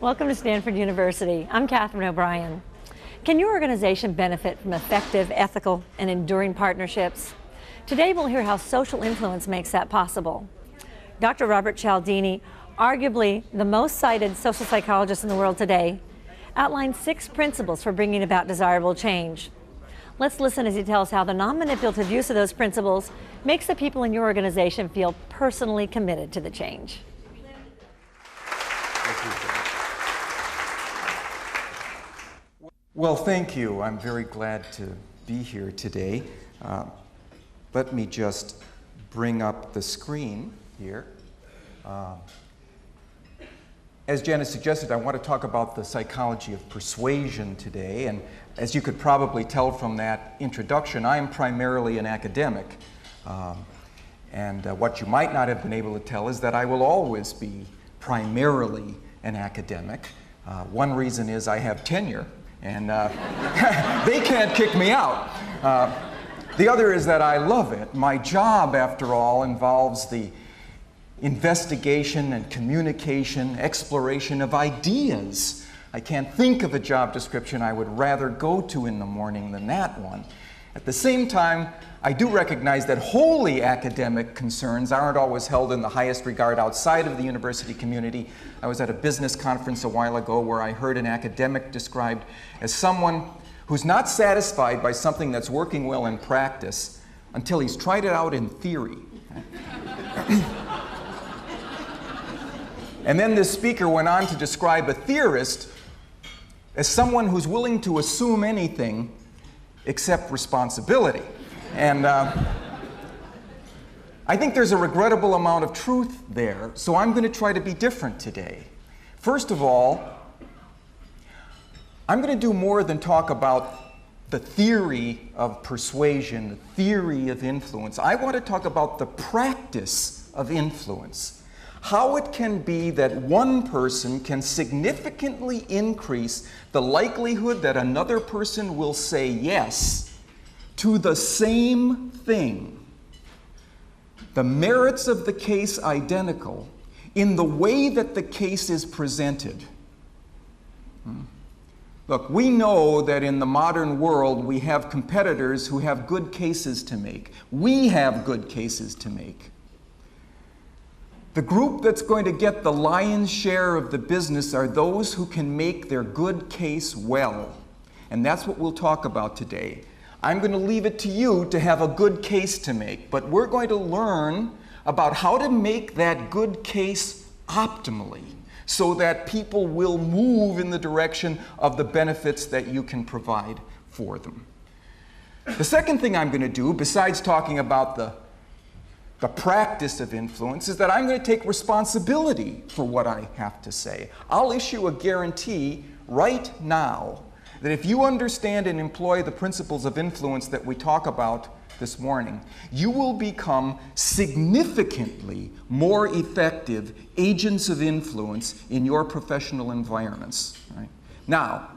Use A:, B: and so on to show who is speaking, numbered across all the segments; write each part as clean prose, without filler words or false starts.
A: Welcome to Stanford University. I'm Catherine O'Brien. Can your organization benefit from effective, ethical, and enduring partnerships? Today we'll hear how social influence makes that possible. Dr. Robert Cialdini, arguably the most cited social psychologist in the world today, outlines 6 principles for bringing about desirable change. Let's listen as he tells how the non-manipulative use of those principles makes the people in your organization feel personally committed to the change.
B: Well, thank you. I'm very glad to be here today. Let me just bring up the screen here. As Janice suggested, I want to talk about the psychology of persuasion today. And as you could probably tell from that introduction, I am primarily an academic. What you might not have been able to tell is that I will always be primarily an academic. One reason is I have tenure, and they can't kick me out. The other is that I love it. My job, after all, involves the investigation and communication, exploration of ideas. I can't think of a job description I would rather go to in the morning than that one. At the same time, I do recognize that wholly academic concerns aren't always held in the highest regard outside of the university community. I was at a business conference a while ago where I heard an academic described as someone who's not satisfied by something that's working well in practice until he's tried it out in theory. And then this speaker went on to describe a theorist as someone who's willing to assume anything except responsibility. And I think there's a regrettable amount of truth there, so I'm going to try to be different today. First of all, I'm going to do more than talk about the theory of persuasion, the theory of influence. I want to talk about the practice of influence. How it can be that one person can significantly increase the likelihood that another person will say yes to the same thing. The merits of the case identical in the way that the case is presented. Look, we know that in the modern world we have competitors who have good cases to make. We have good cases to make. The group that's going to get the lion's share of the business are those who can make their good case well. And that's what we'll talk about today. I'm going to leave it to you to have a good case to make, but we're going to learn about how to make that good case optimally so that people will move in the direction of the benefits that you can provide for them. The second thing I'm going to do, besides talking about the practice of influence, is that I'm going to take responsibility for what I have to say. I'll issue a guarantee right now that if you understand and employ the principles of influence that we talk about this morning, you will become significantly more effective agents of influence in your professional environments. Right? Now,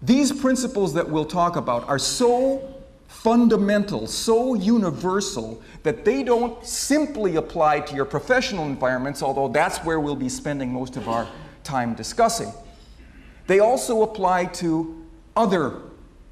B: these principles that we'll talk about are so fundamental, so universal, that they don't simply apply to your professional environments, although that's where we'll be spending most of our time discussing. They also apply to other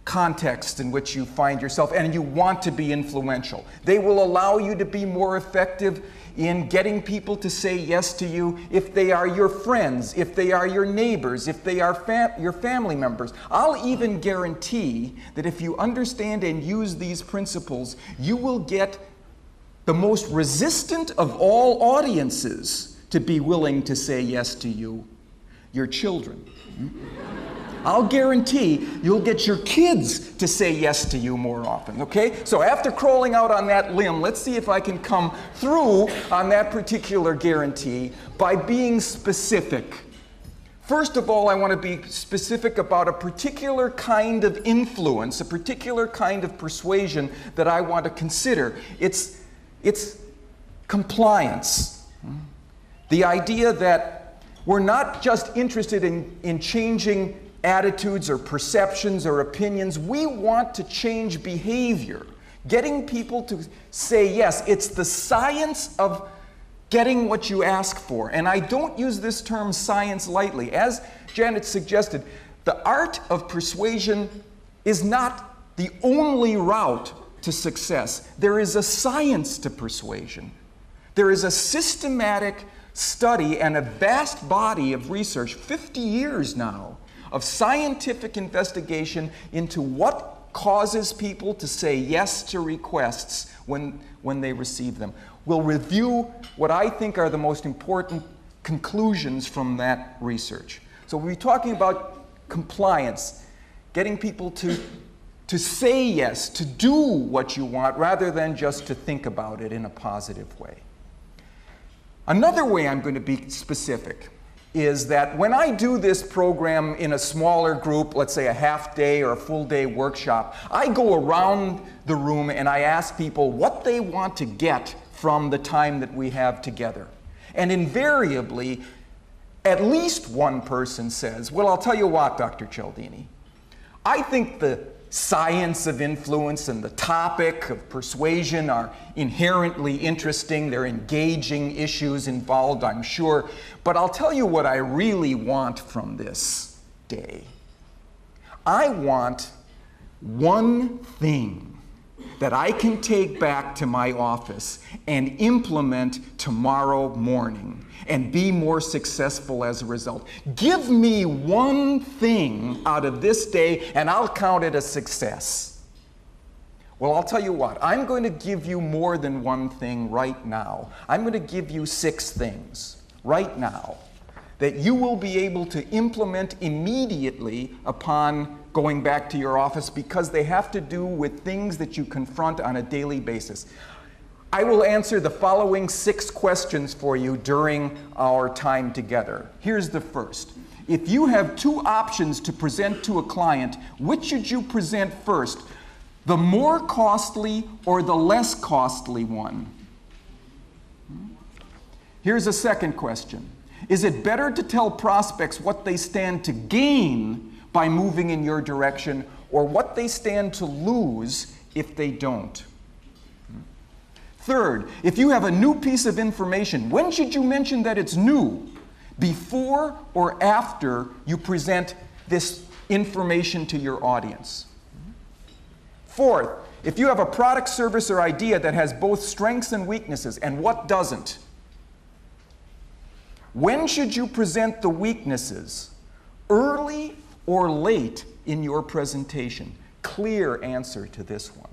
B: contexts in which you find yourself and you want to be influential. They will allow you to be more effective in getting people to say yes to you if they are your friends, if they are your neighbors, if they are your family members. I'll even guarantee that if you understand and use these principles, you will get the most resistant of all audiences to be willing to say yes to you, your children. I'll guarantee you'll get your kids to say yes to you more often, okay? So after crawling out on that limb, let's see if I can come through on that particular guarantee by being specific. First of all, I want to be specific about a particular kind of influence, a particular kind of persuasion that I want to consider. It's compliance. The idea that we're not just interested in changing attitudes or perceptions or opinions. We want to change behavior, getting people to say yes. It's the science of getting what you ask for. And I don't use this term science lightly. As Janet suggested, the art of persuasion is not the only route to success. There is a science to persuasion. There is a systematic study and a vast body of research, 50 years now, of scientific investigation into what causes people to say yes to requests when they receive them. We'll review what I think are the most important conclusions from that research. So we'll be talking about compliance, getting people to say yes, to do what you want, rather than just to think about it in a positive way. Another way I'm going to be specific is that when I do this program in a smaller group, let's say a half-day or a full-day workshop, I go around the room and I ask people what they want to get from the time that we have together. And invariably, at least one person says, well, I'll tell you what, Dr. Cialdini, I think the science of influence and the topic of persuasion are inherently interesting. They're engaging issues involved, I'm sure. But I'll tell you what I really want from this day. I want one thing that I can take back to my office and implement tomorrow morning and be more successful as a result. Give me one thing out of this day and I'll count it a success. Well, I'll tell you what, I'm going to give you more than one thing right now. I'm going to give you 6 things right now that you will be able to implement immediately upon going back to your office, because they have to do with things that you confront on a daily basis. I will answer the following 6 questions for you during our time together. Here's the first. If you have 2 options to present to a client, which should you present first? The more costly or the less costly one? Here's a second question. Is it better to tell prospects what they stand to gain by moving in your direction, or what they stand to lose if they don't? Third, if you have a new piece of information, when should you mention that it's new? Before or after you present this information to your audience? Fourth, if you have a product, service, or idea that has both strengths and weaknesses, and what doesn't? When should you present the weaknesses? Early or late in your presentation? Clear answer to this one.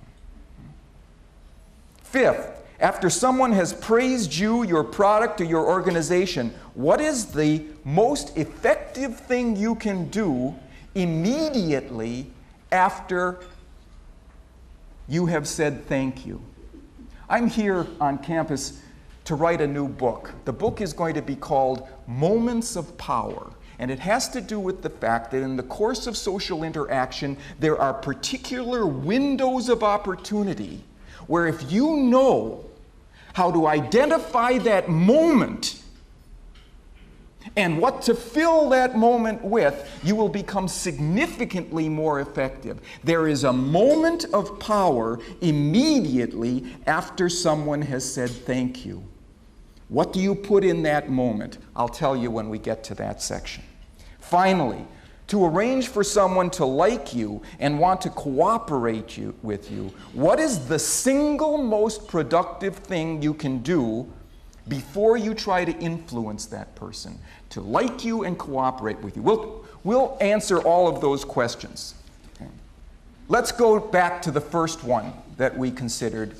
B: Fifth, after someone has praised you, your product, or your organization, what is the most effective thing you can do immediately after you have said thank you? I'm here on campus to write a new book. The book is going to be called Moments of Power. And it has to do with the fact that in the course of social interaction, there are particular windows of opportunity where if you know how to identify that moment and what to fill that moment with, you will become significantly more effective. There is a moment of power immediately after someone has said thank you. What do you put in that moment? I'll tell you when we get to that section. Finally, to arrange for someone to like you and want to cooperate with you, what is the single most productive thing you can do before you try to influence that person to like you and cooperate with you? We'll answer all of those questions. Okay. Let's go back to the first one that we considered.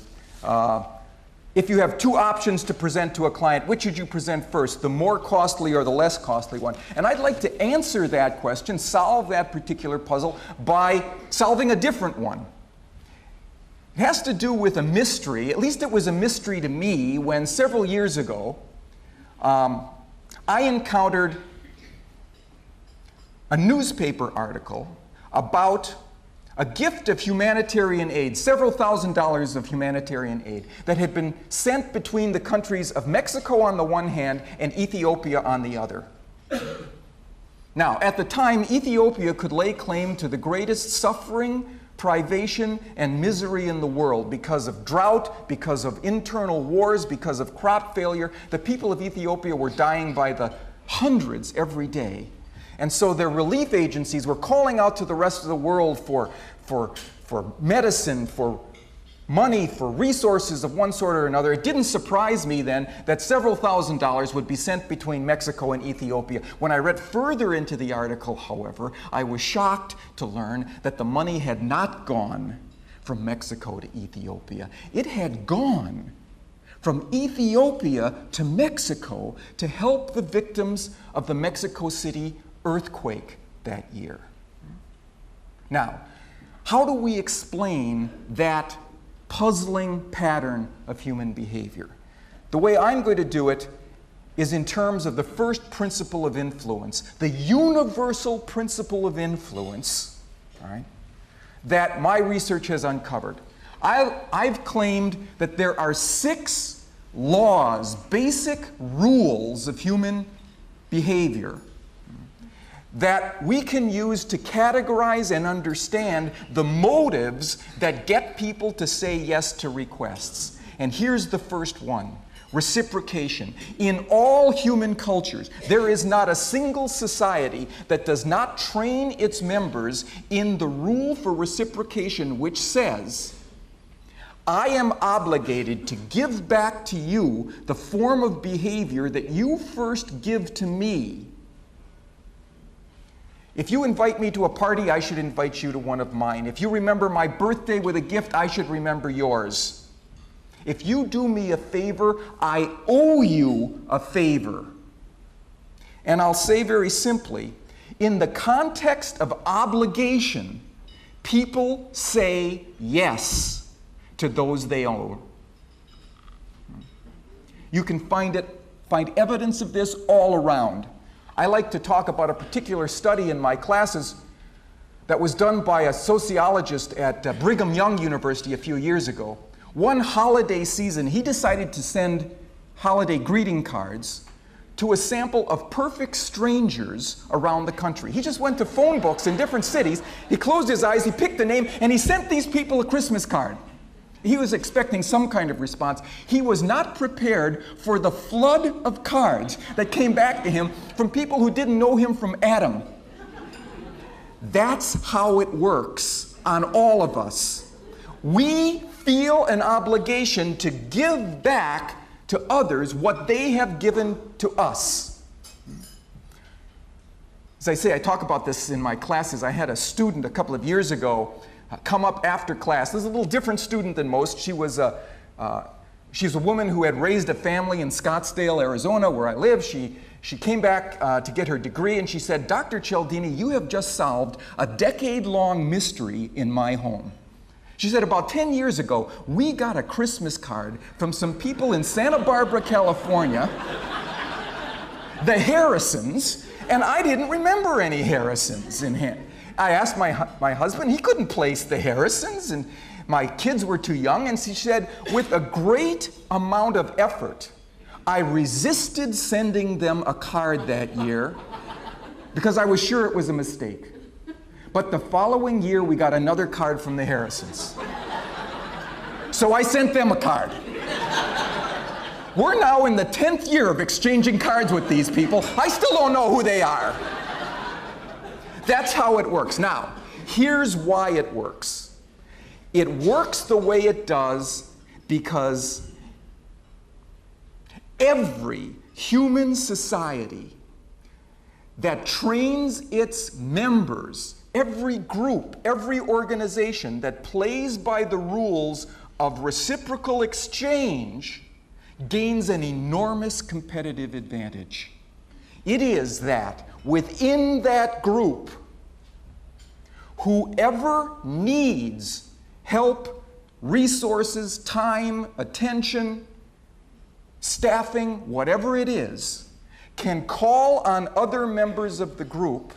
B: If you have 2 options to present to a client, which should you present first, the more costly or the less costly one? And I'd like to answer that question, solve that particular puzzle, by solving a different one. It has to do with a mystery. At least it was a mystery to me when several years ago I encountered a newspaper article about a gift of humanitarian aid, several $1,000s of humanitarian aid that had been sent between the countries of Mexico on the one hand and Ethiopia on the other. Now, at the time, Ethiopia could lay claim to the greatest suffering, privation and misery in the world because of drought, because of internal wars, because of crop failure. The people of Ethiopia were dying by the hundreds every day. And so their relief agencies were calling out to the rest of the world for medicine, for money, for resources of one sort or another. It didn't surprise me then that several $1,000s would be sent between Mexico and Ethiopia. When I read further into the article, however, I was shocked to learn that the money had not gone from Mexico to Ethiopia. It had gone from Ethiopia to Mexico to help the victims of the Mexico City earthquake that year. Now, how do we explain that puzzling pattern of human behavior? The way I'm going to do it is in terms of the first principle of influence, the universal principle of influence, all right, that my research has uncovered. I've claimed that there are 6 laws, basic rules of human behavior that we can use to categorize and understand the motives that get people to say yes to requests. And here's the first one: reciprocation. In all human cultures, there is not a single society that does not train its members in the rule for reciprocation, which says, I am obligated to give back to you the form of behavior that you first give to me. If you invite me to a party, I should invite you to one of mine. If you remember my birthday with a gift, I should remember yours. If you do me a favor, I owe you a favor. And I'll say very simply, in the context of obligation, people say yes to those they owe. You can find evidence of this all around. I like to talk about a particular study in my classes that was done by a sociologist at Brigham Young University a few years ago. One holiday season, he decided to send holiday greeting cards to a sample of perfect strangers around the country. He just went to phone books in different cities, he closed his eyes, he picked a name, and he sent these people a Christmas card. He was expecting some kind of response. He was not prepared for the flood of cards that came back to him from people who didn't know him from Adam. That's how it works on all of us. We feel an obligation to give back to others what they have given to us. As I say, I talk about this in my classes. I had a student a couple of years ago come up after class. This is a little different student than most. She's a woman who had raised a family in Scottsdale, Arizona, where I live. She came back to get her degree, and she said, Dr. Cialdini, you have just solved a decade-long mystery in my home. She said, about 10 years ago, we got a Christmas card from some people in Santa Barbara, California, the Harrisons, and I didn't remember any Harrisons in hand. I asked my husband, he couldn't place the Harrisons, and my kids were too young, and she said, with a great amount of effort, I resisted sending them a card that year because I was sure it was a mistake. But the following year, we got another card from the Harrisons. So I sent them a card. We're now in the 10th year of exchanging cards with these people. I still don't know who they are. That's how it works. Now, here's why it works. It works the way it does because every human society that trains its members, every group, every organization that plays by the rules of reciprocal exchange gains an enormous competitive advantage. It is that within that group, whoever needs help, resources, time, attention, staffing, whatever it is, can call on other members of the group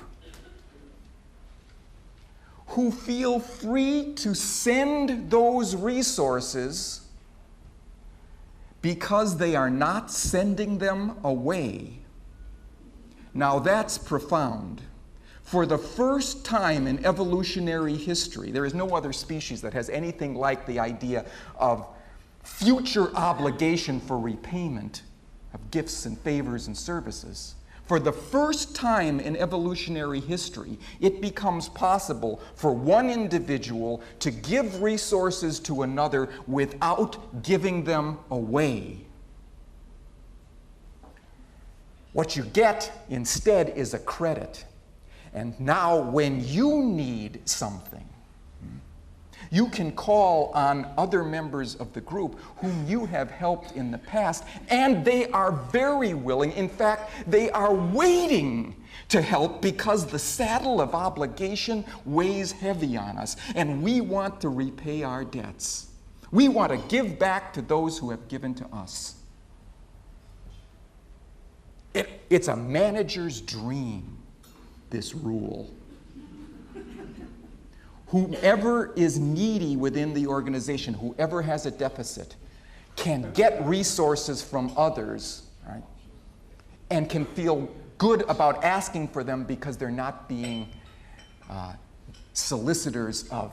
B: who feel free to send those resources because they are not sending them away. Now that's profound. For the first time in evolutionary history, there is no other species that has anything like the idea of future obligation for repayment of gifts and favors and services. For the first time in evolutionary history, it becomes possible for one individual to give resources to another without giving them away. What you get instead is a credit. And now when you need something, you can call on other members of the group whom you have helped in the past, and they are very willing. In fact, they are waiting to help because the saddle of obligation weighs heavy on us, and we want to repay our debts. We want to give back to those who have given to us. It's a manager's dream, this rule. Whoever is needy within the organization, whoever has a deficit, can get resources from others, right? And can feel good about asking for them because they're not being solicitors of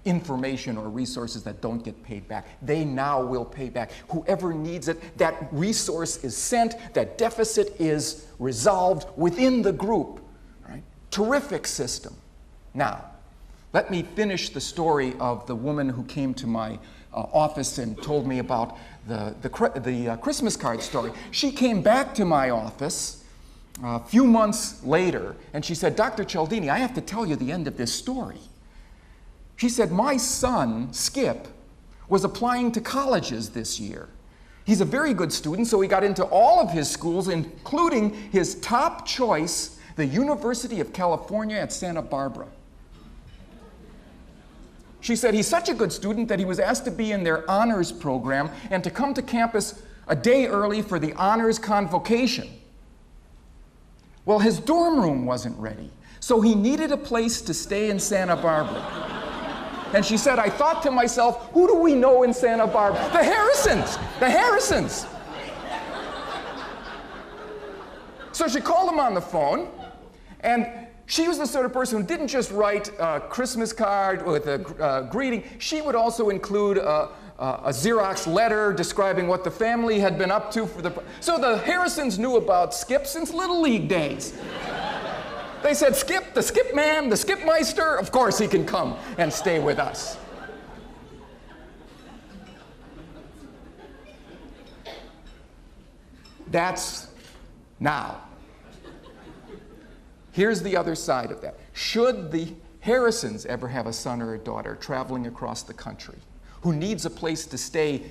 B: information or resources that don't get paid back. They now will pay back. Whoever needs it, that resource is sent, that deficit is resolved within the group, right? Terrific system. Now, let me finish the story of the woman who came to my office and told me about the Christmas card story. She came back to my office a few months later, and she said, "Dr. Cialdini, I have to tell you the end of this story." She said, "My son, Skip, was applying to colleges this year. He's a very good student, so he got into all of his schools, including his top choice, the University of California at Santa Barbara." She said he's such a good student that he was asked to be in their honors program and to come to campus a day early for the honors convocation. Well, his dorm room wasn't ready, so he needed a place to stay in Santa Barbara. And she said, "I thought to myself, who do we know in Santa Barbara? The Harrisons! The Harrisons!" So she called him on the phone, and she was the sort of person who didn't just write a Christmas card with a greeting. She would also include a Xerox letter describing what the family had been up to for the... So the Harrisons knew about Skip since Little League days. They said, "Skip, the Skip man, the Skip Meister, of course he can come and stay with us." That's now. Here's the other side of that. Should the Harrisons ever have a son or a daughter traveling across the country who needs a place to stay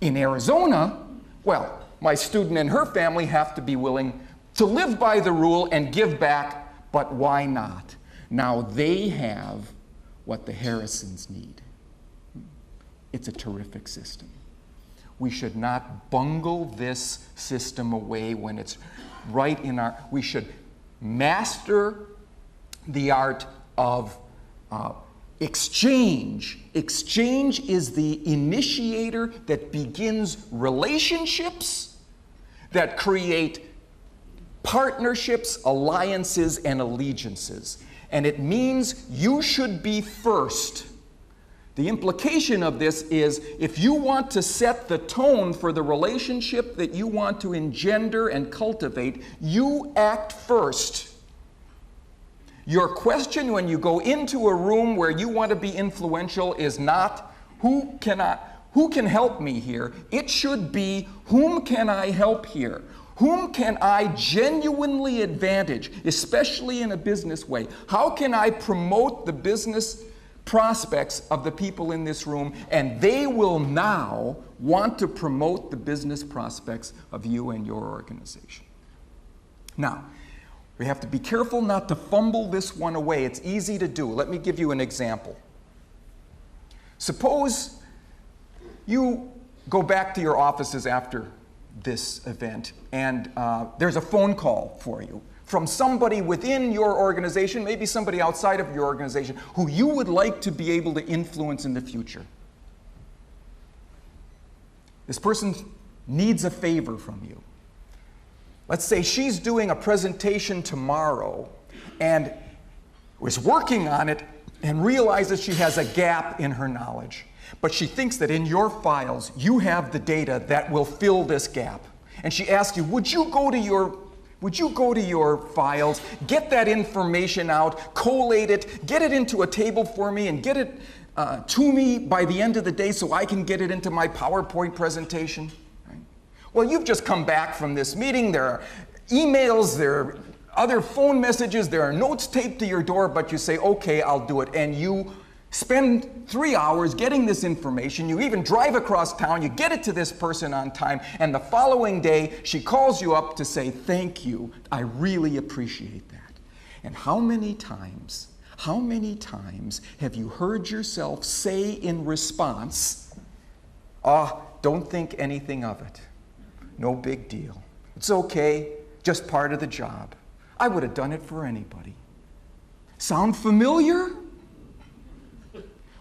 B: in Arizona, well, my student and her family have to be willing to live by the rule and give back, but why not? Now they have what the Harrisons need. It's a terrific system. We should not bungle this system away when it's right in our... We should master the art of exchange. Exchange is the initiator that begins relationships that create partnerships, alliances, and allegiances. And it means you should be first. The implication of this is if you want to set the tone for the relationship that you want to engender and cultivate, you act first. Your question when you go into a room where you want to be influential is not, who can help me here? It should be, whom can I help here? Whom can I genuinely advantage, especially in a business way? How can I promote the business prospects of the people in this room, and they will now want to promote the business prospects of you and your organization. Now, we have to be careful not to fumble this one away. It's easy to do. Let me give you an example. Suppose you go back to your offices after this event, and there's a phone call for you from somebody within your organization, maybe somebody outside of your organization, who you would like to be able to influence in the future. This person needs a favor from you. Let's say she's doing a presentation tomorrow and was working on it and realizes she has a gap in her knowledge. But she thinks that in your files, you have the data that will fill this gap. And she asks you, would you go to your files, get that information out, collate it, get it into a table for me, and get it to me by the end of the day so I can get it into my PowerPoint presentation? Right? Well, you've just come back from this meeting. There are emails, there are other phone messages, there are notes taped to your door, but you say, okay, I'll do it. And you spend 3 hours getting this information. You even drive across town, you get it to this person on time, and the following day she calls you up to say, thank you, I really appreciate that. And how many times have you heard yourself say in response, don't think anything of it. No big deal. It's okay, just part of the job. I would have done it for anybody. Sound familiar?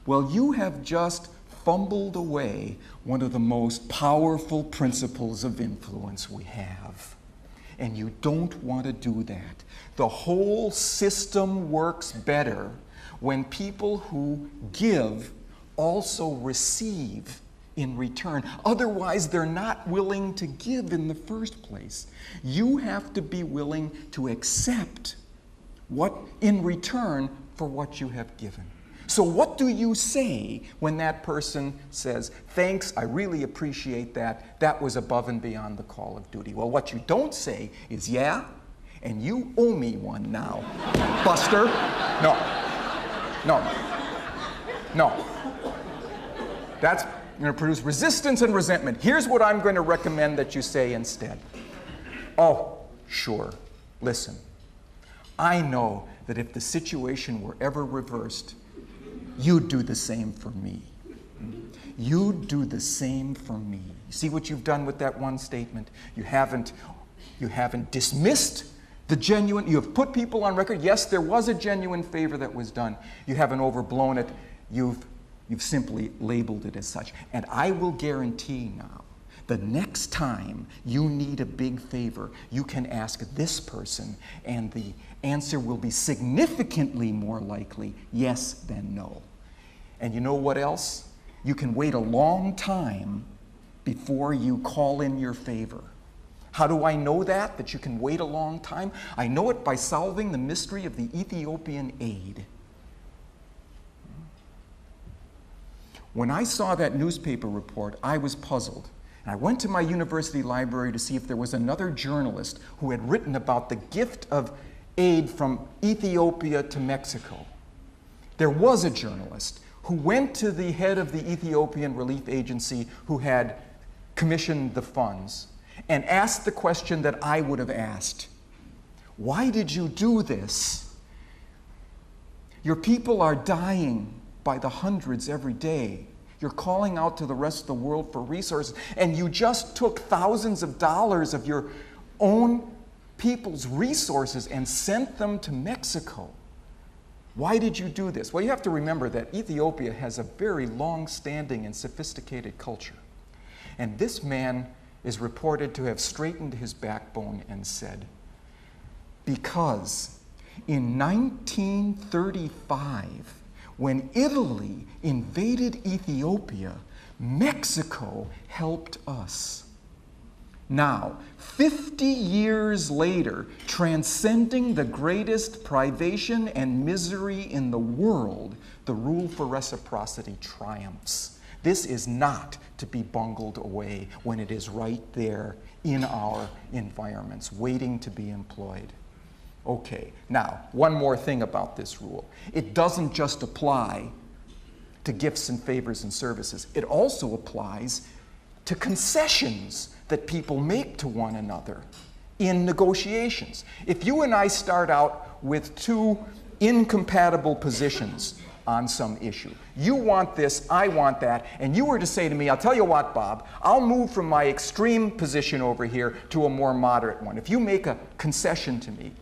B: Well, you have just fumbled away one of the most powerful principles of influence we have. And you don't want to do that. The whole system works better when people who give also receive in return. Otherwise, they're not willing to give in the first place. You have to be willing to accept what in return for what you have given. So what do you say when that person says, thanks, I really appreciate that. That was above and beyond the call of duty. Well, what you don't say is, yeah, and you owe me one now, Buster. No. That's going to produce resistance and resentment. Here's what I'm going to recommend that you say instead. Oh, sure, listen. I know that if the situation were ever reversed, you'd do the same for me. You'd do the same for me. You see what you've done with that one statement? You haven't dismissed the genuine, you have put people on record. Yes, there was a genuine favor that was done. You haven't overblown it. You've simply labeled it as such. And I will guarantee now, the next time you need a big favor, you can ask this person, and the answer will be significantly more likely yes than no. And you know what else? You can wait a long time before you call in your favor. How do I know that you can wait a long time? I know it by solving the mystery of the Ethiopian aid. When I saw that newspaper report, I was puzzled. And I went to my university library to see if there was another journalist who had written about the gift of aid from Ethiopia to Mexico. There was a journalist who went to the head of the Ethiopian Relief Agency who had commissioned the funds and asked the question that I would have asked. Why did you do this? Your people are dying by the hundreds every day. You're calling out to the rest of the world for resources, and you just took thousands of dollars of your own people's resources and sent them to Mexico. Why did you do this? Well, you have to remember that Ethiopia has a very long-standing and sophisticated culture. And this man is reported to have straightened his backbone and said, because in 1935, when Italy invaded Ethiopia, Mexico helped us. Now, 50 years later, transcending the greatest privation and misery in the world, the rule for reciprocity triumphs. This is not to be bungled away when it is right there in our environments, waiting to be employed. Okay, now, one more thing about this rule. It doesn't just apply to gifts and favors and services. It also applies to concessions that people make to one another in negotiations. If you and I start out with two incompatible positions on some issue, you want this, I want that, and you were to say to me, I'll tell you what, Bob, I'll move from my extreme position over here to a more moderate one. If you make a concession to me,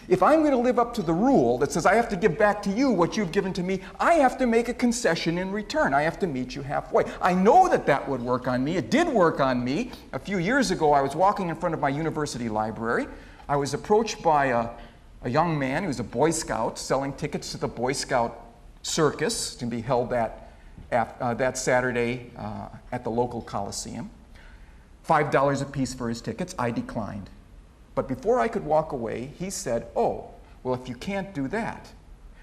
B: If I'm going to live up to the rule that says I have to give back to you what you've given to me, I have to make a concession in return. I have to meet you halfway. I know that that would work on me. It did work on me. A few years ago, I was walking in front of my university library. I was approached by a young man. He was a Boy Scout selling tickets to the Boy Scout circus to be held that Saturday at the local Coliseum. $5 a piece for his tickets. I declined. But before I could walk away, he said, "Oh, well, if you can't do that,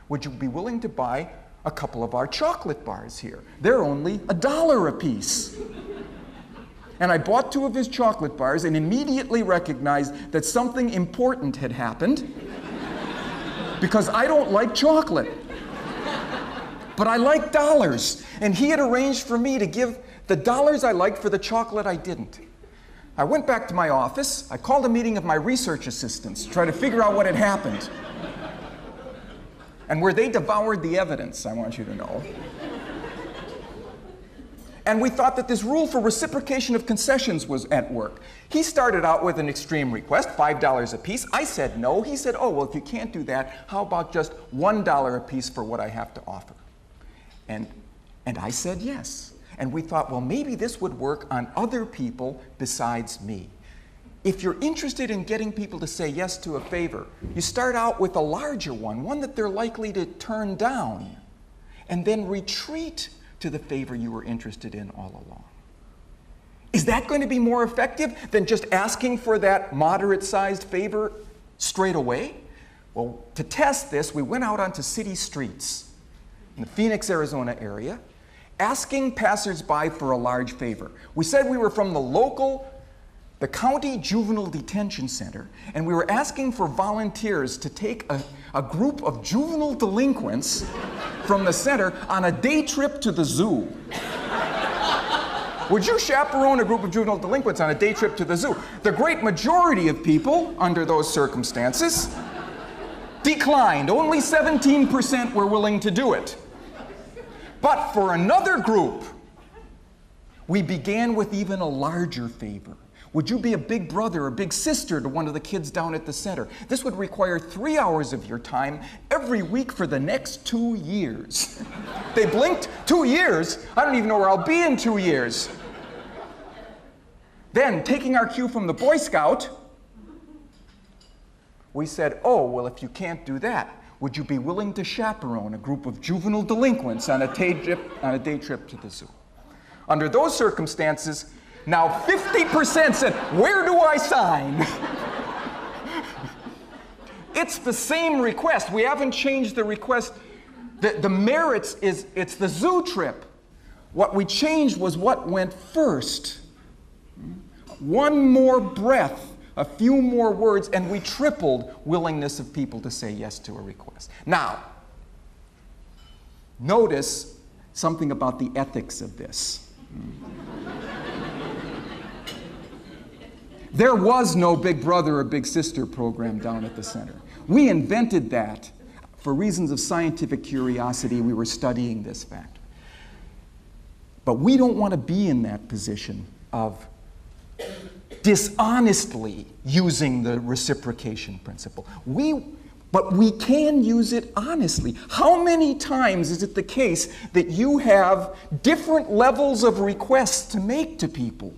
B: would you be willing to buy a couple of our chocolate bars here? They're only $1 a piece." And I bought 2 of his chocolate bars and immediately recognized that something important had happened because I don't like chocolate. But I like dollars. And he had arranged for me to give the dollars I liked for the chocolate I didn't. I went back to my office. I called a meeting of my research assistants to try to figure out what had happened. And where they devoured the evidence, I want you to know. And we thought that this rule for reciprocation of concessions was at work. He started out with an extreme request, $5 a piece. I said no. He said, "Oh, well, if you can't do that, how about just $1 a piece for what I have to offer?" And I said yes. And we thought, well, maybe this would work on other people besides me. If you're interested in getting people to say yes to a favor, you start out with a larger one that they're likely to turn down, and then retreat to the favor you were interested in all along. Is that going to be more effective than just asking for that moderate-sized favor straight away? Well, to test this, we went out onto city streets in the Phoenix, Arizona area, asking passersby for a large favor. We said we were from the county juvenile detention center, and we were asking for volunteers to take a group of juvenile delinquents from the center on a day trip to the zoo. Would you chaperone a group of juvenile delinquents on a day trip to the zoo? The great majority of people, under those circumstances, declined. Only 17% were willing to do it. But for another group, we began with even a larger favor. Would you be a big brother or big sister to one of the kids down at the center? This would require 3 hours of your time every week for the next 2 years. They blinked. 2 years? I don't even know where I'll be in 2 years. Then, taking our cue from the Boy Scout, we said, "Oh, well, if you can't do that, would you be willing to chaperone a group of juvenile delinquents on a day trip to the zoo?" Under those circumstances, now 50% said, "Where do I sign?" It's the same request. We haven't changed the request. The merits is, it's the zoo trip. What we changed was what went first. One more breath, a few more words, and we tripled willingness of people to say yes to a request. Now, notice something about the ethics of this. There was no Big Brother or Big Sister program down at the center. We invented that for reasons of scientific curiosity. We were studying this fact. But we don't want to be in that position of dishonestly using the reciprocation principle. But we can use it honestly. How many times is it the case that you have different levels of requests to make to people?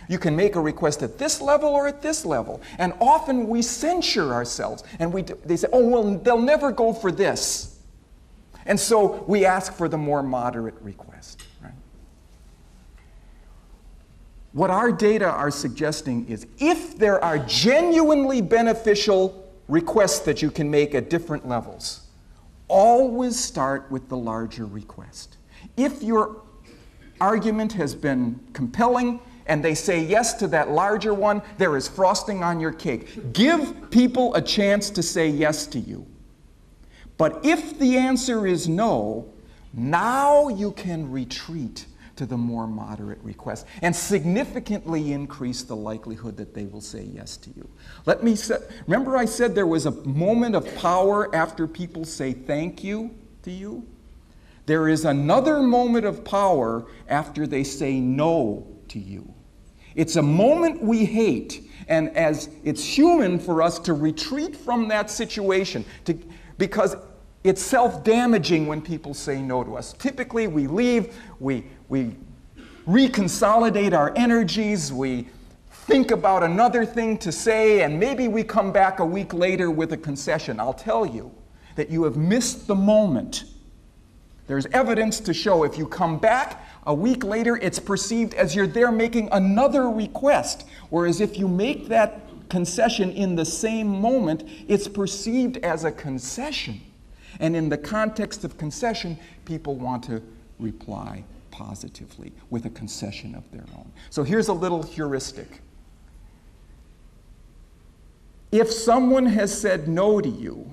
B: You can make a request at this level or at this level. And often we censure ourselves. And they say, "Oh, well, they'll never go for this." And so we ask for the more moderate request. Right? What our data are suggesting is if there are genuinely beneficial requests that you can make at different levels, always start with the larger request. If your argument has been compelling and they say yes to that larger one, there is frosting on your cake. Give people a chance to say yes to you. But if the answer is no, now you can retreat to the more moderate request and significantly increase the likelihood that they will say yes to you. Remember I said there was a moment of power after people say thank you to you? There is another moment of power after they say no to you. It's a moment we hate, and as it's human for us to retreat from that situation because it's self-damaging when people say no to us. Typically, we leave, we reconsolidate our energies, we think about another thing to say, and maybe we come back a week later with a concession. I'll tell you that you have missed the moment. There's evidence to show if you come back a week later, it's perceived as you're there making another request, whereas if you make that concession in the same moment, it's perceived as a concession. And in the context of concession, people want to reply positively with a concession of their own. So here's a little heuristic. If someone has said no to you,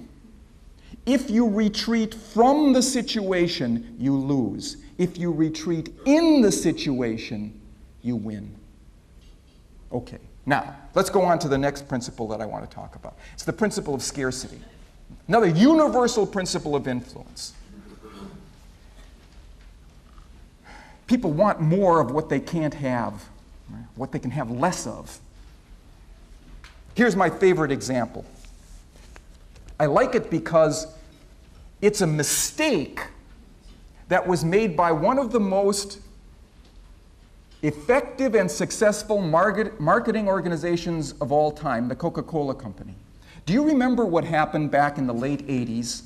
B: if you retreat from the situation, you lose. If you retreat in the situation, you win. Okay, now let's go on to the next principle that I want to talk about. It's the principle of scarcity. Another universal principle of influence. People want more of what they can't have, right? What they can have less of. Here's my favorite example. I like it because it's a mistake that was made by one of the most effective and successful marketing organizations of all time, the Coca-Cola Company. Do you remember what happened back in the late 80s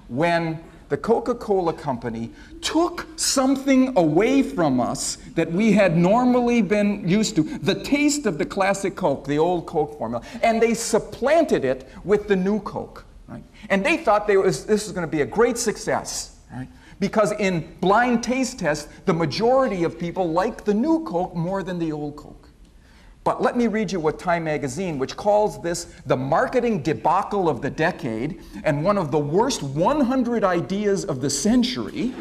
B: when the Coca-Cola Company took something away from us that we had normally been used to, the taste of the classic Coke, the old Coke formula, and they supplanted it with the new Coke, right? And they thought this was going to be a great success, right? Because in blind taste tests, the majority of people like the new Coke more than the old Coke. But let me read you what Time magazine, which calls this the marketing debacle of the decade and one of the worst 100 ideas of the century,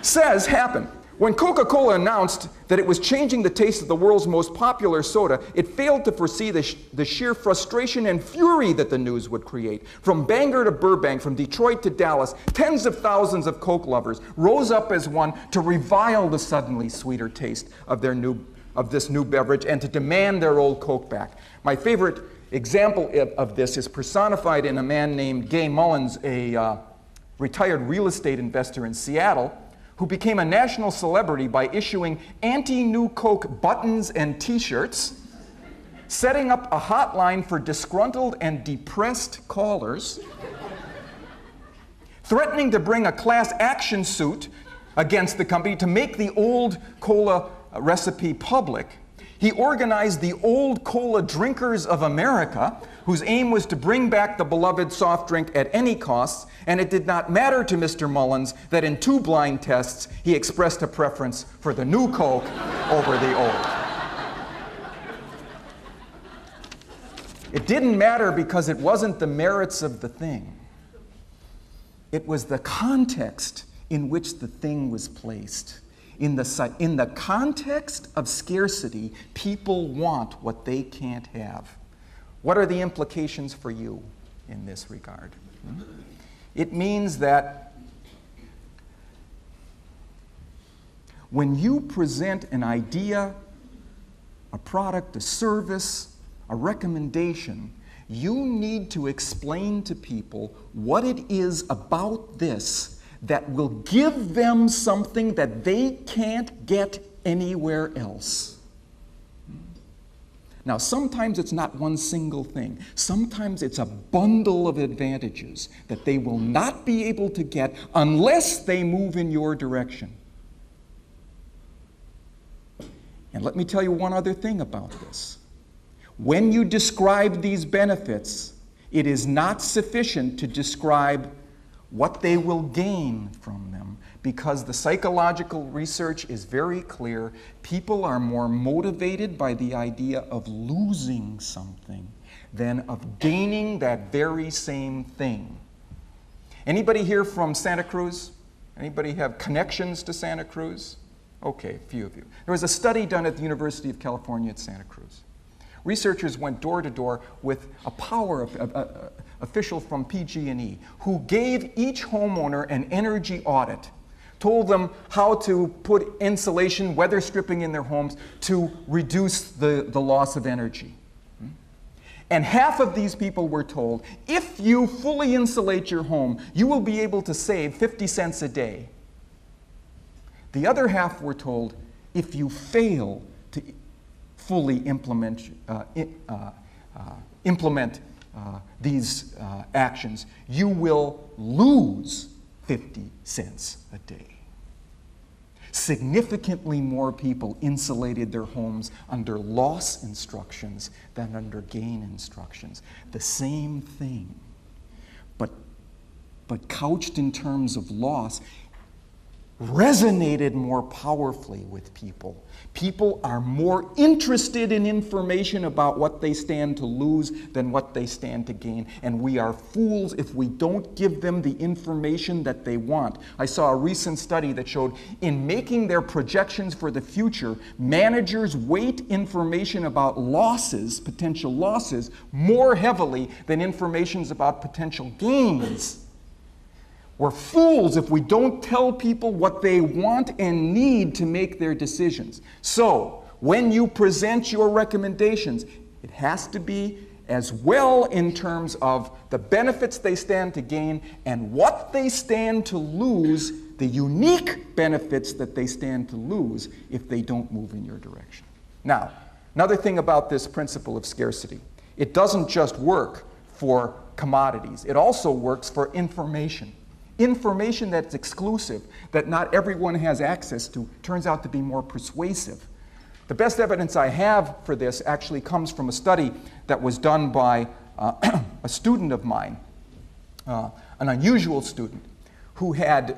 B: says happened. When Coca-Cola announced that it was changing the taste of the world's most popular soda, it failed to foresee the sheer frustration and fury that the news would create. From Bangor to Burbank, from Detroit to Dallas, tens of thousands of Coke lovers rose up as one to revile the suddenly sweeter taste of this new beverage and to demand their old Coke back. My favorite example of this is personified in a man named Gay Mullins, a retired real estate investor in Seattle, who became a national celebrity by issuing anti-New Coke buttons and t-shirts, setting up a hotline for disgruntled and depressed callers, threatening to bring a class action suit against the company to make the old cola recipe public. He organized the Old Cola Drinkers of America, whose aim was to bring back the beloved soft drink at any cost, and it did not matter to Mr. Mullins that in 2 blind tests he expressed a preference for the new Coke over the old. It didn't matter because it wasn't the merits of the thing. It was the context in which the thing was placed. In the context of scarcity, people want what they can't have. What are the implications for you in this regard? It means that when you present an idea, a product, a service, a recommendation, you need to explain to people what it is about this that will give them something that they can't get anywhere else. Now, sometimes it's not one single thing. Sometimes it's a bundle of advantages that they will not be able to get unless they move in your direction. And let me tell you one other thing about this. When you describe these benefits, it is not sufficient to describe what they will gain from them, because the psychological research is very clear. People are more motivated by the idea of losing something than of gaining that very same thing. Anybody here from Santa Cruz? Anybody have connections to Santa Cruz? Okay, a few of you. There was a study done at the University of California at Santa Cruz. Researchers went door to door with a power official from PG&E who gave each homeowner an energy audit told them how to put insulation, weather stripping in their homes to reduce the loss of energy. And half of these people were told, if you fully insulate your home, you will be able to save 50 cents a day. The other half were told, if you fail to fully implement these actions, you will lose 50 cents a day. Significantly more people insulated their homes under loss instructions than under gain instructions. The same thing, but couched in terms of loss, resonated more powerfully with people. People are more interested in information about what they stand to lose than what they stand to gain. And we are fools if we don't give them the information that they want. I saw a recent study that showed in making their projections for the future, managers weight information about losses, potential losses, more heavily than information about potential gains. We're fools if we don't tell people what they want and need to make their decisions. So, when you present your recommendations, it has to be as well in terms of the benefits they stand to gain and what they stand to lose, the unique benefits that they stand to lose if they don't move in your direction. Now, another thing about this principle of scarcity, it doesn't just work for commodities, it also works for information. Information that's exclusive, that not everyone has access to, turns out to be more persuasive. The best evidence I have for this actually comes from a study that was done by a student of mine, an unusual student, who had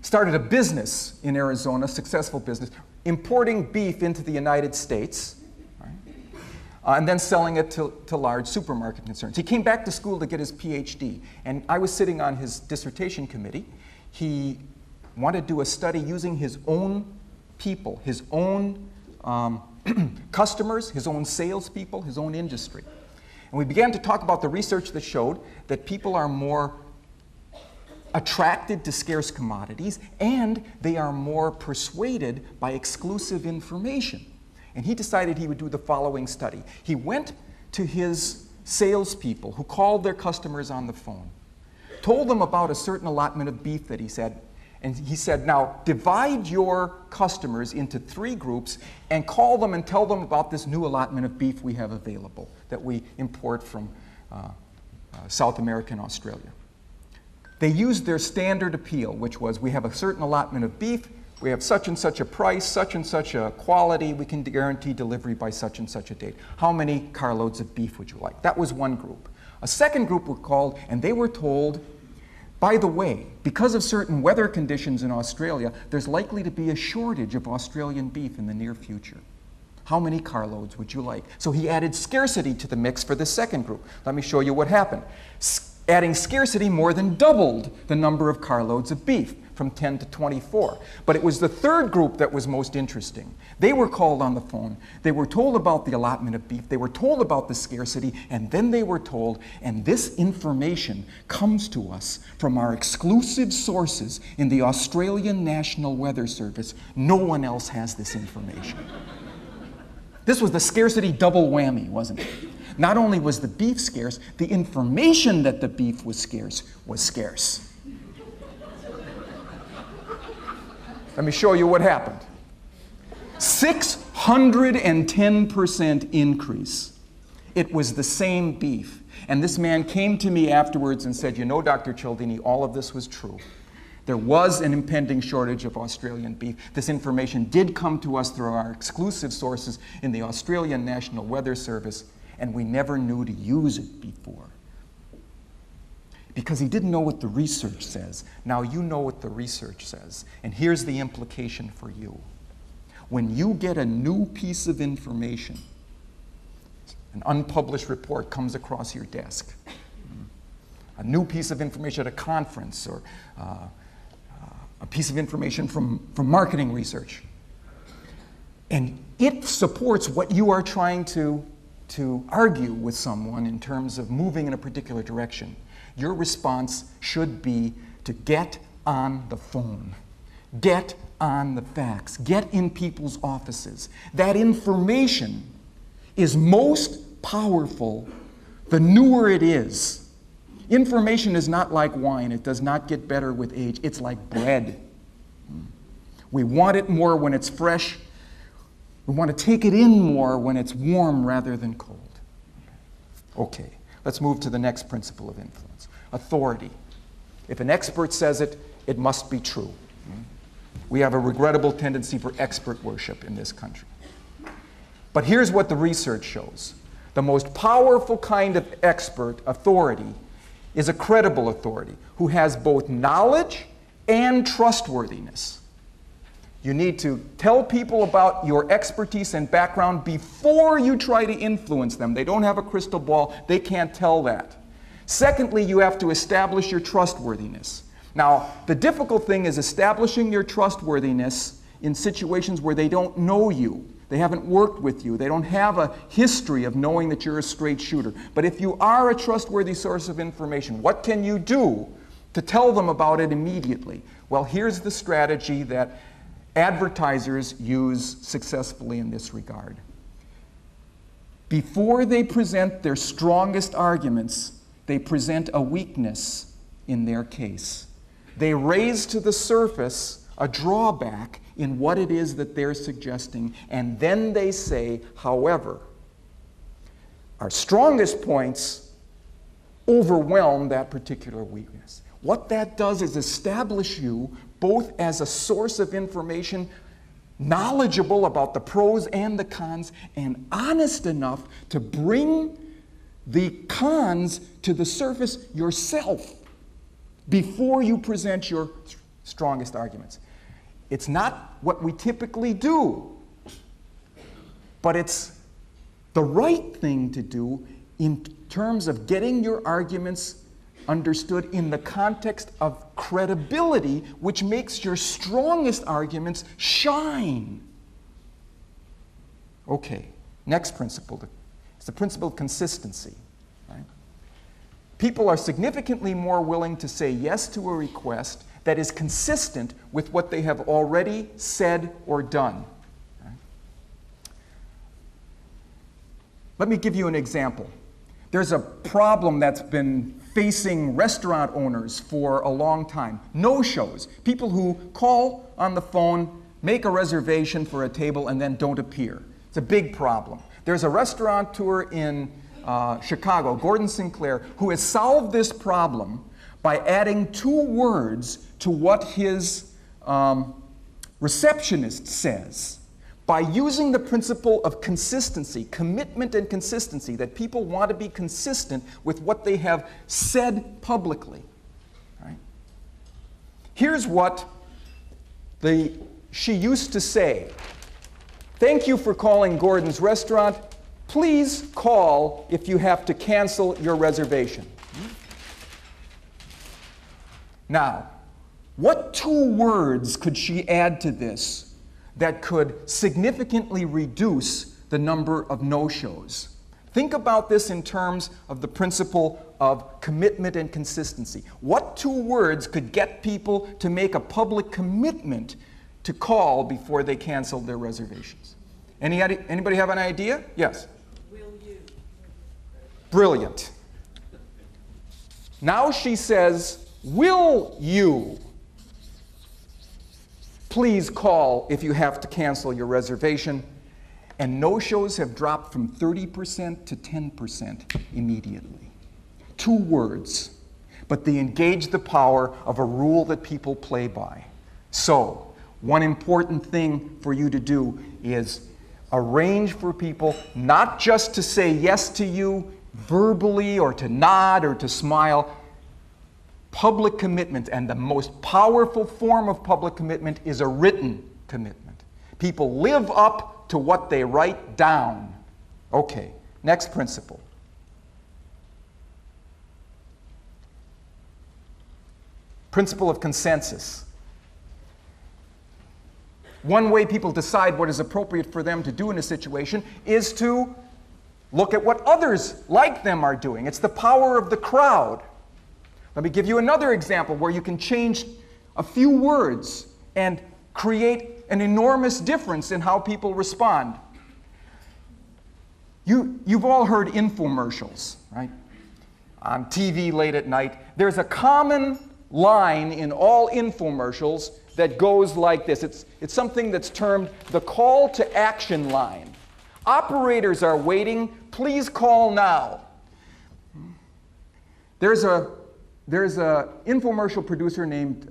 B: started a business in Arizona, a successful business, importing beef into the United States, and then selling it to large supermarket concerns. He came back to school to get his PhD, and I was sitting on his dissertation committee. He wanted to do a study using his own people, his own customers, his own salespeople, his own industry. And we began to talk about the research that showed that people are more attracted to scarce commodities, and they are more persuaded by exclusive information. And he decided he would do the following study. He went to his salespeople who called their customers on the phone, told them about a certain allotment of beef that he said, and he said, now divide your customers into 3 groups and call them and tell them about this new allotment of beef we have available that we import from South America and Australia. They used their standard appeal, which was, we have a certain allotment of beef, we have such and such a price, such and such a quality, we can guarantee delivery by such and such a date. How many carloads of beef would you like? That was one group. A second group were called, and they were told, by the way, because of certain weather conditions in Australia, there's likely to be a shortage of Australian beef in the near future. How many carloads would you like? So he added scarcity to the mix for the second group. Let me show you what happened. Adding scarcity more than doubled the number of carloads of beef, from 10 to 24. But it was the third group that was most interesting. They were called on the phone. They were told about the allotment of beef. They were told about the scarcity, and then they were told, and this information comes to us from our exclusive sources in the Australian National Weather Service. No one else has this information. This was the scarcity double whammy, wasn't it? Not only was the beef scarce, the information that the beef was scarce was scarce. Let me show you what happened. 610% increase. It was the same beef. And this man came to me afterwards and said, you know, Dr. Cialdini, all of this was true. There was an impending shortage of Australian beef. This information did come to us through our exclusive sources in the Australian National Weather Service, and we never knew to use it before. Because he didn't know what the research says. Now you know what the research says. And here's the implication for you. When you get a new piece of information, an unpublished report comes across your desk, a new piece of information at a conference, or a piece of information from marketing research, and it supports what you are trying to argue with someone in terms of moving in a particular direction, your response should be to get on the phone. Get on the facts. Get in people's offices. That information is most powerful the newer it is. Information is not like wine. It does not get better with age. It's like bread. We want it more when it's fresh. We want to take it in more when it's warm rather than cold. Okay, let's move to the next principle of influence. Authority. If an expert says it, it must be true. We have a regrettable tendency for expert worship in this country. But here's what the research shows. The most powerful kind of expert authority is a credible authority who has both knowledge and trustworthiness. You need to tell people about your expertise and background before you try to influence them. They don't have a crystal ball. They can't tell that. Secondly, you have to establish your trustworthiness. Now, the difficult thing is establishing your trustworthiness in situations where they don't know you. They haven't worked with you. They don't have a history of knowing that you're a straight shooter. But if you are a trustworthy source of information, what can you do to tell them about it immediately? Well, here's the strategy that advertisers use successfully in this regard. Before they present their strongest arguments, they present a weakness in their case. They raise to the surface a drawback in what it is that they're suggesting, and then they say, however, our strongest points overwhelm that particular weakness. What that does is establish you both as a source of information, knowledgeable about the pros and the cons, and honest enough to bring the cons to the surface yourself before you present your strongest arguments. It's not what we typically do, but it's the right thing to do in terms of getting your arguments understood in the context of credibility, which makes your strongest arguments shine. Okay, next principle is the principle of consistency. Right? People are significantly more willing to say yes to a request that is consistent with what they have already said or done. Right? Let me give you an example. There's a problem that's been facing restaurant owners for a long time. No-shows. People who call on the phone, make a reservation for a table, and then don't appear. It's a big problem. There's a restaurateur in Chicago, Gordon Sinclair, who has solved this problem by adding 2 words to what his receptionist says. By using the principle of consistency, commitment and consistency, that people want to be consistent with what they have said publicly. Right? Here's what she used to say. Thank you for calling Gordon's Restaurant. Please call if you have to cancel your reservation. Now, what 2 words could she add to this that could significantly reduce the number of no-shows? Think about this in terms of the principle of commitment and consistency. What 2 words could get people to make a public commitment to call before they canceled their reservations? Anybody have an idea? Yes?
C: Will you?
B: Brilliant. Now she says, will you please call if you have to cancel your reservation? And no-shows have dropped from 30% to 10% immediately. 2 words, but they engage the power of a rule that people play by. So, one important thing for you to do is arrange for people not just to say yes to you verbally or to nod or to smile. Public commitment, and the most powerful form of public commitment is a written commitment. People live up to what they write down. Okay, next principle. Principle of consensus. One way people decide what is appropriate for them to do in a situation is to look at what others like them are doing. It's the power of the crowd. Let me give you another example where you can change a few words and create an enormous difference in how people respond. You've all heard infomercials, right? On TV late at night. There's a common line in all infomercials that goes like this. It's something that's termed the call to action line. Operators are waiting, please call now. There's a infomercial producer named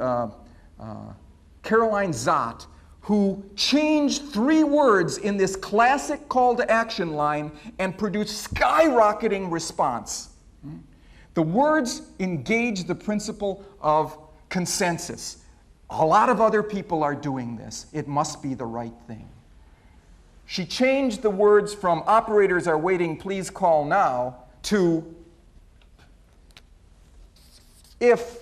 B: Caroline Zott who changed 3 words in this classic call to action line and produced skyrocketing response. The words engage the principle of consensus. A lot of other people are doing this. It must be the right thing. She changed the words from operators are waiting, please call now, to if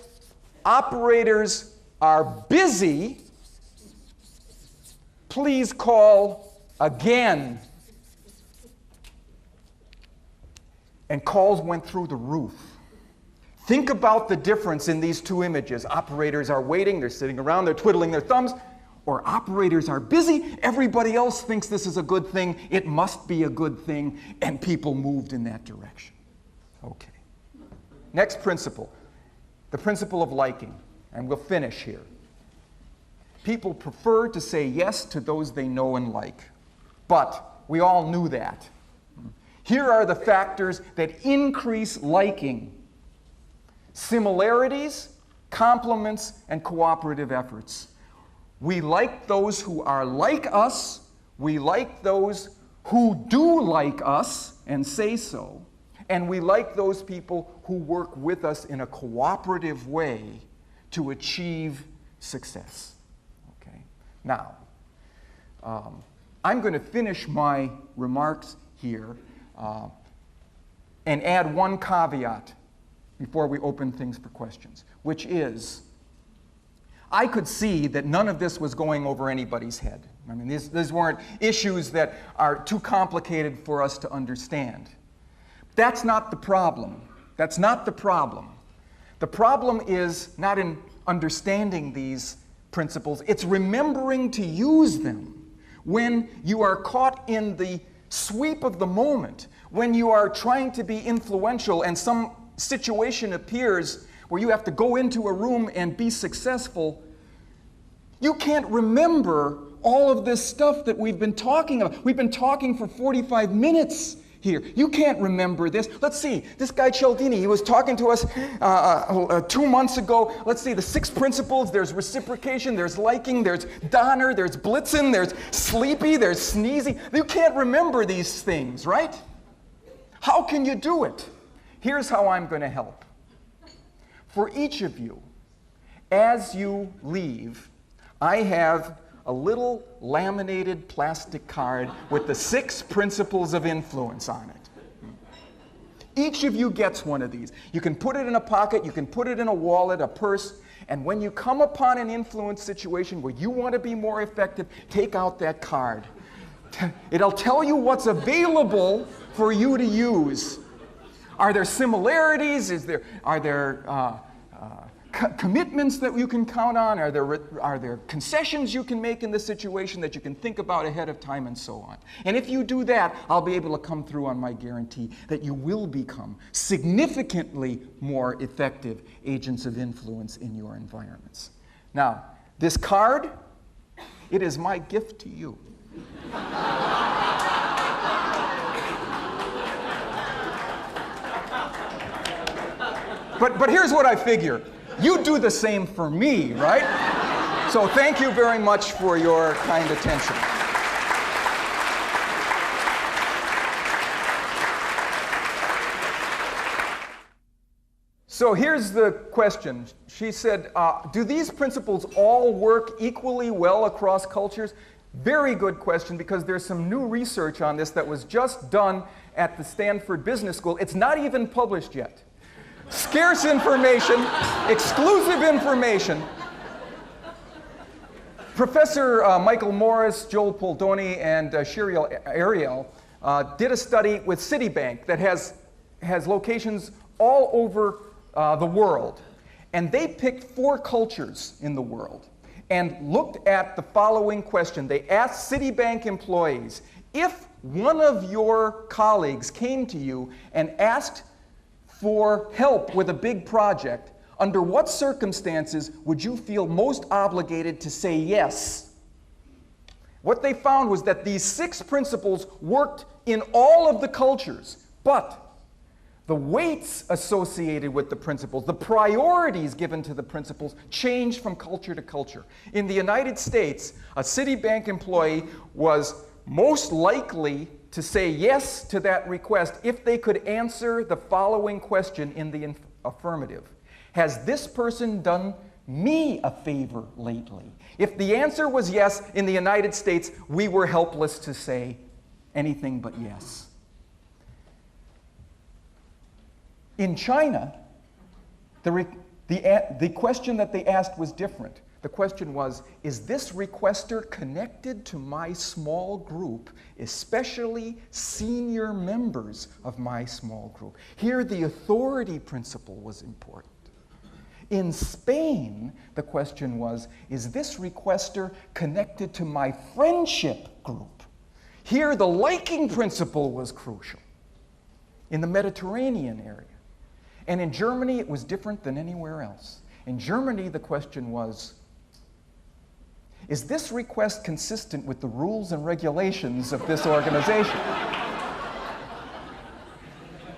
B: operators are busy, please call again. And calls went through the roof. Think about the difference in these 2 images. Operators are waiting, they're sitting around, they're twiddling their thumbs. Or operators are busy, everybody else thinks this is a good thing, it must be a good thing, and people moved in that direction. Okay. Next principle, the principle of liking, and we'll finish here. People prefer to say yes to those they know and like, but we all knew that. Here are the factors that increase liking: similarities, compliments, and cooperative efforts. We like those who are like us. We like those who do like us and say so. And we like those people who work with us in a cooperative way to achieve success. Okay. Now, I'm going to finish my remarks here and add one caveat before we open things for questions, which is, I could see that none of this was going over anybody's head. I mean, these weren't issues that are too complicated for us to understand. That's not the problem. That's not the problem. The problem is not in understanding these principles, it's remembering to use them when you are caught in the sweep of the moment, when you are trying to be influential and some situation appears where you have to go into a room and be successful. You can't remember all of this stuff that we've been talking about. We've been talking for 45 minutes here. You can't remember this. Let's see, this guy Cialdini, he was talking to us 2 months ago. Let's see, the 6 principles. There's reciprocation, there's liking, there's donner, there's blitzen, there's sleepy, there's sneezy. You can't remember these things, right? How can you do it? Here's how I'm going to help. For each of you, as you leave, I have a little laminated plastic card with the 6 principles of influence on it. Each of you gets one of these. You can put it in a pocket, you can put it in a wallet, a purse, and when you come upon an influence situation where you want to be more effective, take out that card. It'll tell you what's available for you to use. Are there similarities? Are there commitments that you can count on? Are there concessions you can make in this situation that you can think about ahead of time, and so on? And if you do that, I'll be able to come through on my guarantee that you will become significantly more effective agents of influence in your environments. Now, this card, it is my gift to you. But here's what I figure. You do the same for me, right? So thank you very much for your kind attention. So here's the question. She said, do these principles all work equally well across cultures? Very good question, because there's some new research on this that was just done at the Stanford Business School. It's not even published yet. Scarce information, exclusive information. Professor Michael Morris, Joel Poldoni, and Shiriel Ariel did a study with Citibank that has locations all over the world. And they picked 4 cultures in the world and looked at the following question. They asked Citibank employees, if one of your colleagues came to you and asked for help with a big project, under what circumstances would you feel most obligated to say yes? What they found was that these 6 principles worked in all of the cultures, but the weights associated with the principles, the priorities given to the principles, changed from culture to culture. In the United States, a Citibank employee was most likely to say yes to that request if they could answer the following question in the affirmative. Has this person done me a favor lately? If the answer was yes, in the United States, we were helpless to say anything but yes. In China, the question that they asked was different. The question was, is this requester connected to my small group, especially senior members of my small group? Here, the authority principle was important. In Spain, the question was, is this requester connected to my friendship group? Here, the liking principle was crucial. In the Mediterranean area. And in Germany, it was different than anywhere else. In Germany, the question was, is this request consistent with the rules and regulations of this organization?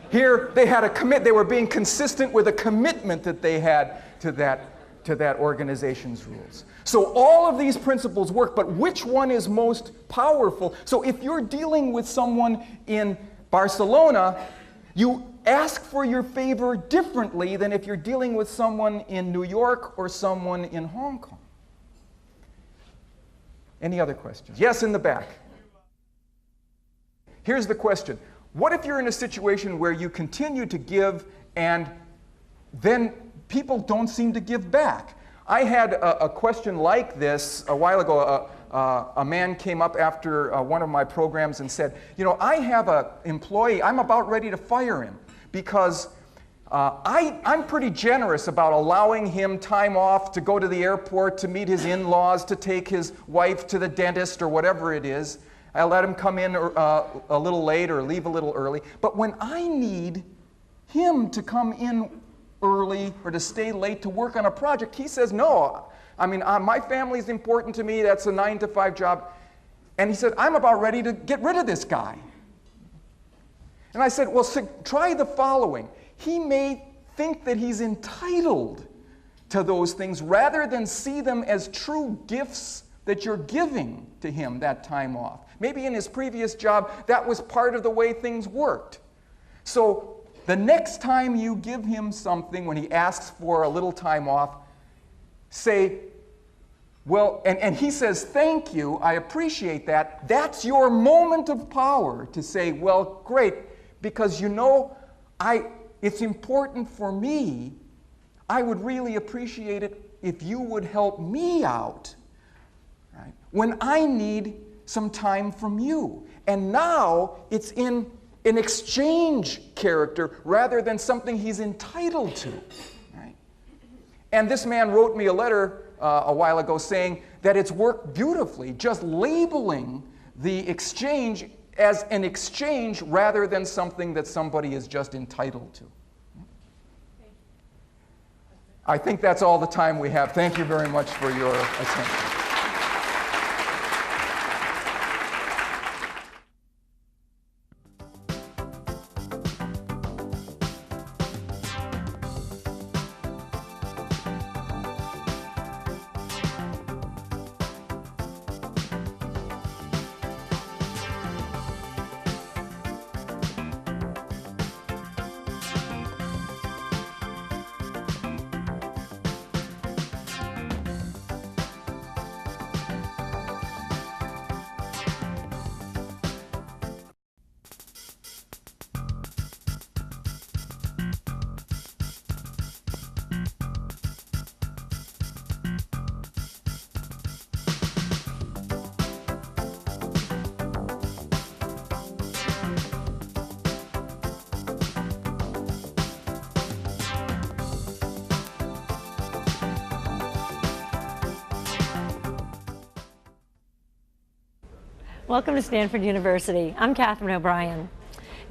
B: Here, they had they were being consistent with a commitment that they had to that organization's rules. So all of these principles work, but which one is most powerful? So if you're dealing with someone in Barcelona, you ask for your favor differently than if you're dealing with someone in New York or someone in Hong Kong. Any other questions? Yes, in the back. Here's the question. What if you're in a situation where you continue to give and then people don't seem to give back? I had a question like this a while ago. A man came up after one of my programs and said, you know, I have an employee, I'm about ready to fire him because I'm pretty generous about allowing him time off to go to the airport, to meet his in-laws, to take his wife to the dentist or whatever it is. I let him come in a little late or leave a little early. But when I need him to come in early or to stay late to work on a project, he says, no, I mean, my family's important to me, that's a 9-to-5 job. And he said, I'm about ready to get rid of this guy. And I said, well, try the following. He may think that he's entitled to those things rather than see them as true gifts that you're giving to him that time off. Maybe in his previous job, that was part of the way things worked. So the next time you give him something, when he asks for a little time off, say, well, and he says, thank you, I appreciate that. That's your moment of power to say, well, great, because you know, it's important for me. I would really appreciate it if you would help me out, right? When I need some time from you. And now it's in an exchange character rather than something he's entitled to, right? And this man wrote me a letter a while ago saying that it's worked beautifully, just labeling the exchange as an exchange rather than something that somebody is just entitled to. I think that's all the time we have. Thank you very much for your attention.
A: Welcome to Stanford University. I'm Catherine O'Brien.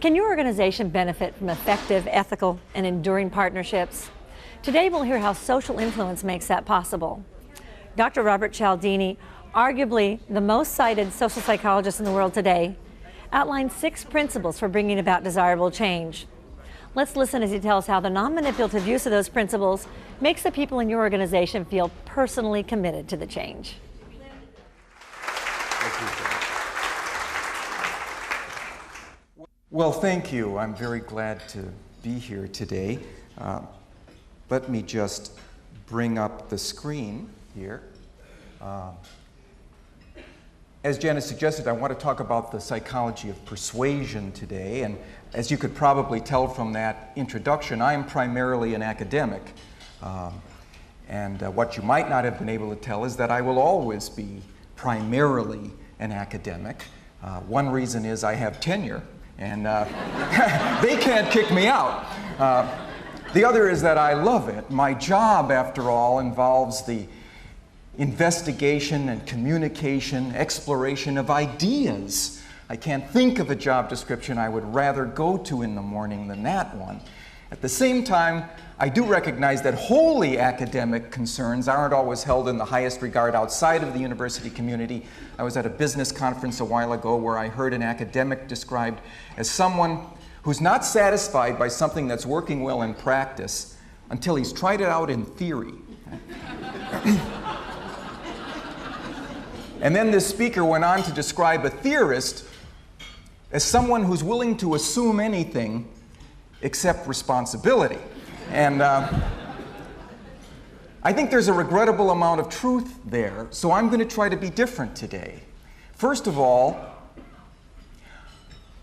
A: Can your organization benefit from effective, ethical, and enduring partnerships? Today we'll hear how social influence makes that possible. Dr. Robert Cialdini, arguably the most cited social psychologist in the world today, outlines 6 principles for bringing about desirable change. Let's listen as he tells how the non-manipulative use of those principles makes the people in your organization feel personally committed to the change.
B: Well, thank you. I'm very glad to be here today. Let me just bring up the screen here. As Janice suggested, I want to talk about the psychology of persuasion today. And as you could probably tell from that introduction, I am primarily an academic. What you might not have been able to tell is that I will always be primarily an academic. One reason is I have tenure, and they can't kick me out. The other is that I love it. My job, after all, involves the investigation and communication, exploration of ideas. I can't think of a job description I would rather go to in the morning than that one. At the same time, I do recognize that wholly academic concerns aren't always held in the highest regard outside of the university community. I was at a business conference a while ago where I heard an academic described as someone who's not satisfied by something that's working well in practice until he's tried it out in theory. And then this speaker went on to describe a theorist as someone who's willing to assume anything except responsibility. And I think there's a regrettable amount of truth there, so I'm going to try to be different today. First of all,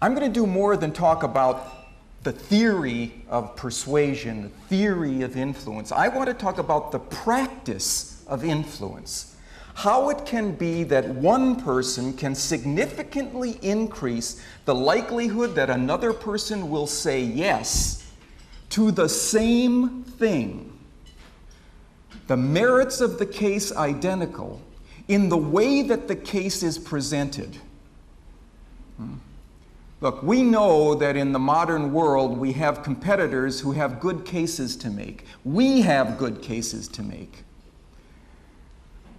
B: I'm going to do more than talk about the theory of persuasion, the theory of influence. I want to talk about the practice of influence. How it can be that one person can significantly increase the likelihood that another person will say yes to the same thing. The merits of the case identical in the way that the case is presented. Look, we know that in the modern world we have competitors who have good cases to make. We have good cases to make.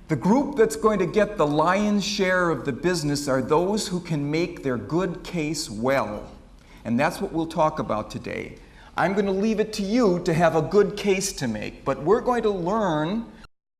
B: The group that's going to get the lion's share of the business are those who can make their good case well. And that's what we'll talk about today. I'm going to leave it to you to have a good case to make, but we're going to learn